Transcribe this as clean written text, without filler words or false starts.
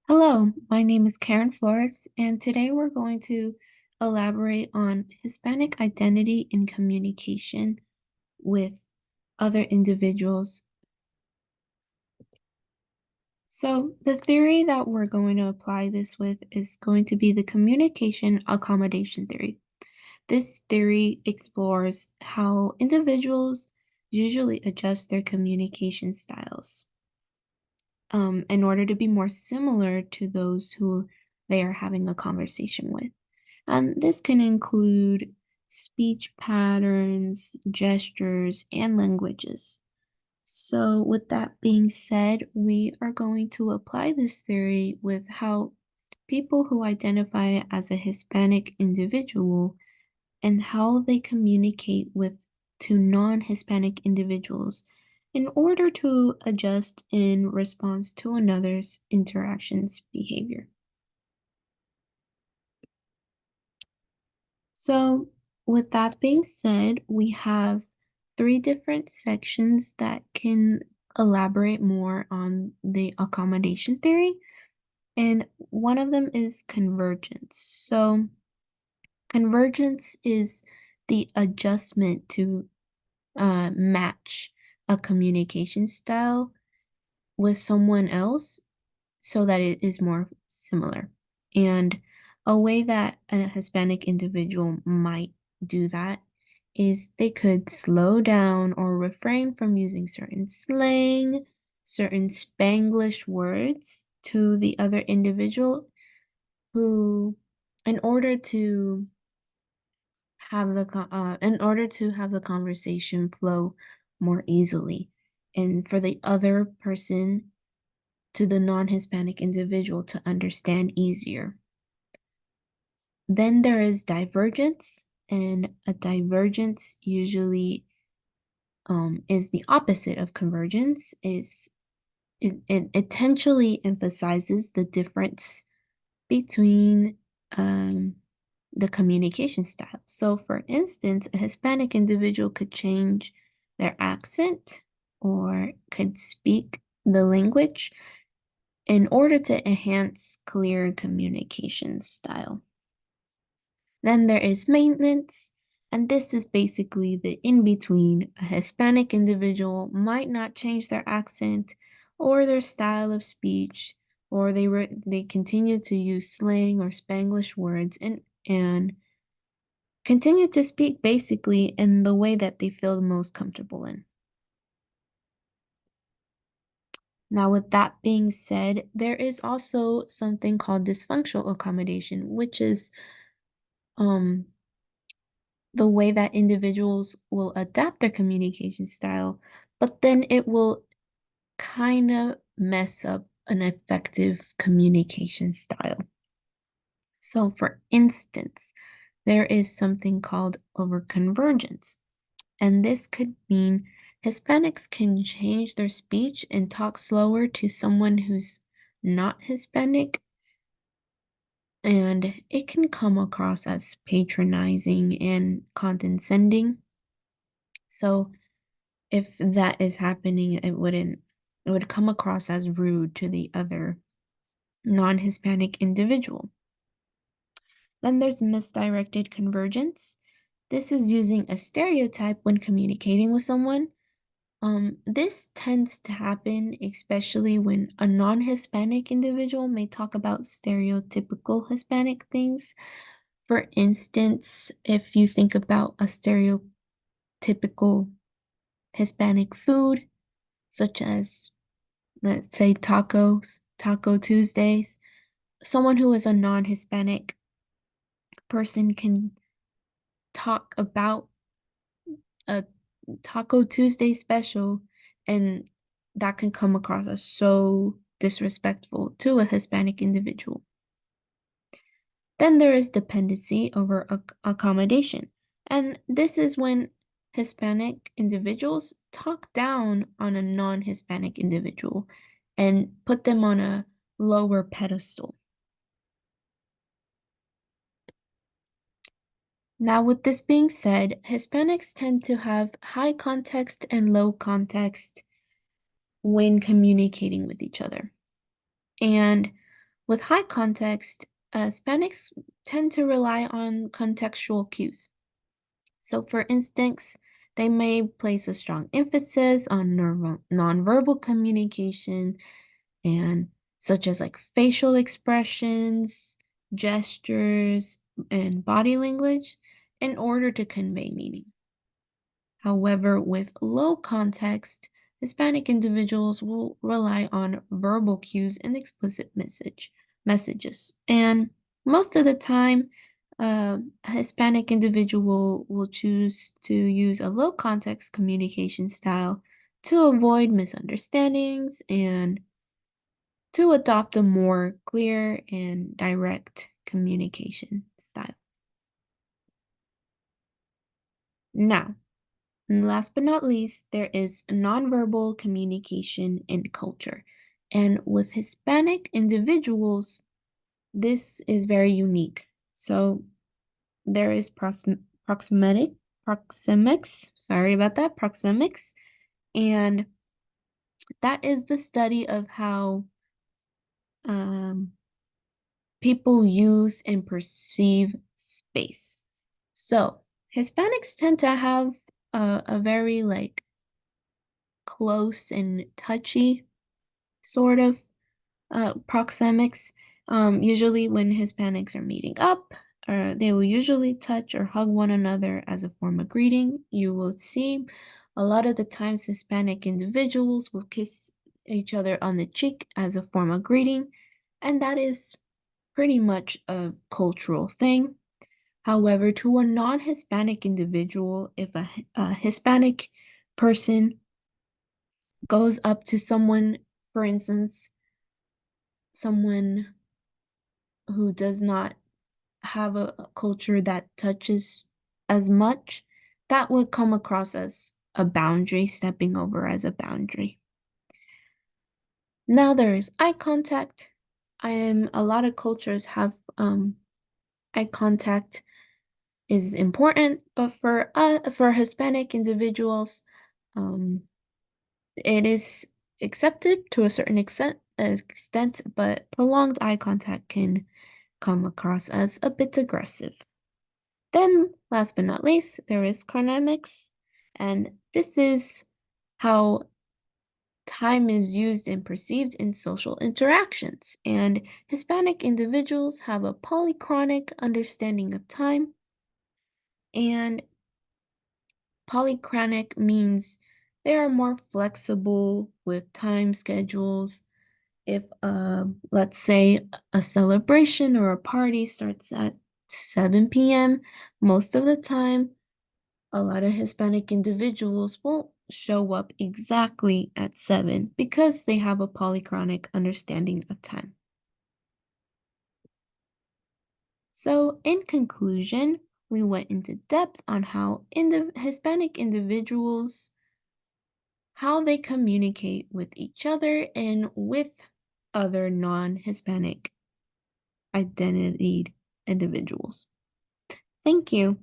Hello, my name is Karen Flores, and today we're going to elaborate on Hispanic identity and communication with other individuals. So, the theory that we're going to apply this with is going to be the communication accommodation theory. This theory explores how individuals usually adjust their communication styles in order to be more similar to those who they are having a conversation with. And this can include speech patterns, gestures, and languages. So, with that being said, we are going to apply this theory with how people who identify as a Hispanic individual and how they communicate with to non-Hispanic individuals in order to adjust in response to another's interactions behavior. So, with that being said, we have three different sections that can elaborate more on the accommodation theory, and one of them is convergence. So, convergence is the adjustment to match a communication style with someone else so that it is more similar. And a way that a Hispanic individual might do that is they could slow down or refrain from using certain slang, certain Spanglish words to the other individual who, in order to in order to have the conversation flow more easily, and for the other person to the non-Hispanic individual to understand easier. Then there is divergence, and a divergence usually is the opposite of convergence. It intentionally emphasizes the difference between the communication style. So, for instance, a Hispanic individual could change their accent or could speak the language in order to enhance clear communication style. Then there is maintenance, and this is basically the in between. A Hispanic individual might not change their accent or their style of speech, or they continue to use slang or Spanglish words and continue to speak basically in the way that they feel the most comfortable in. Now, with that being said, there is also something called dysfunctional accommodation, which is um, the way that individuals will adapt their communication style, but then it will kind of mess up an effective communication style. So, for instance, there is something called overconvergence, and this could mean Hispanics can change their speech and talk slower to someone who's not Hispanic, and it can come across as patronizing and condescending. So, if that is happening, it would come across as rude to the other non-Hispanic individual. Then there's misdirected convergence. This is using a stereotype when communicating with someone. This tends to happen especially when a non-Hispanic individual may talk about stereotypical Hispanic things. For instance, if you think about a stereotypical Hispanic food, such as, let's say, Taco Tuesdays, someone who is a non-Hispanic person can talk about a Taco Tuesday special, and that can come across as so disrespectful to a Hispanic individual. Then there is dependency over accommodation, and this is when Hispanic individuals talk down on a non-Hispanic individual and put them on a lower pedestal. Now, with this being said, Hispanics tend to have high context and low context when communicating with each other. And with high context, Hispanics tend to rely on contextual cues. So, for instance, they may place a strong emphasis on nonverbal communication and such as like facial expressions, gestures, and body language in order to convey meaning. However, with low context, Hispanic individuals will rely on verbal cues and explicit messages. And most of the time, a Hispanic individual will choose to use a low context communication style to avoid misunderstandings and to adopt a more clear and direct communication style. Now, and last but not least, there is nonverbal communication in culture. And with Hispanic individuals, this is very unique. So there is proxemics, sorry about that, proxemics, and that is the study of how um, people use and perceive space. So Hispanics tend to have a very like close and touchy sort of proxemics. Usually, when Hispanics are meeting up, they will usually touch or hug one another as a form of greeting. You will see a lot of the times Hispanic individuals will kiss each other on the cheek as a form of greeting, and that is pretty much a cultural thing. However, to a non Hispanic individual, if a Hispanic person goes up to someone, for instance, someone who does not have a culture that touches as much, that would come across as a boundary, stepping over as a boundary. Now there is eye contact. A lot of cultures have eye contact is important, but for Hispanic individuals, um, it is accepted to a certain extent, but prolonged eye contact can come across as a bit aggressive. Then, last but not least, there is chronemics, and this is how time is used and perceived in social interactions. And Hispanic individuals have a polychronic understanding of time, and polychronic means they are more flexible with time schedules. If, let's say, a celebration or a party starts at 7 p.m., most of the time, a lot of Hispanic individuals won't show up exactly at 7 because they have a polychronic understanding of time. So, in conclusion, we went into depth on how Hispanic individuals how they communicate with each other and with other non-Hispanic identified individuals. Thank you.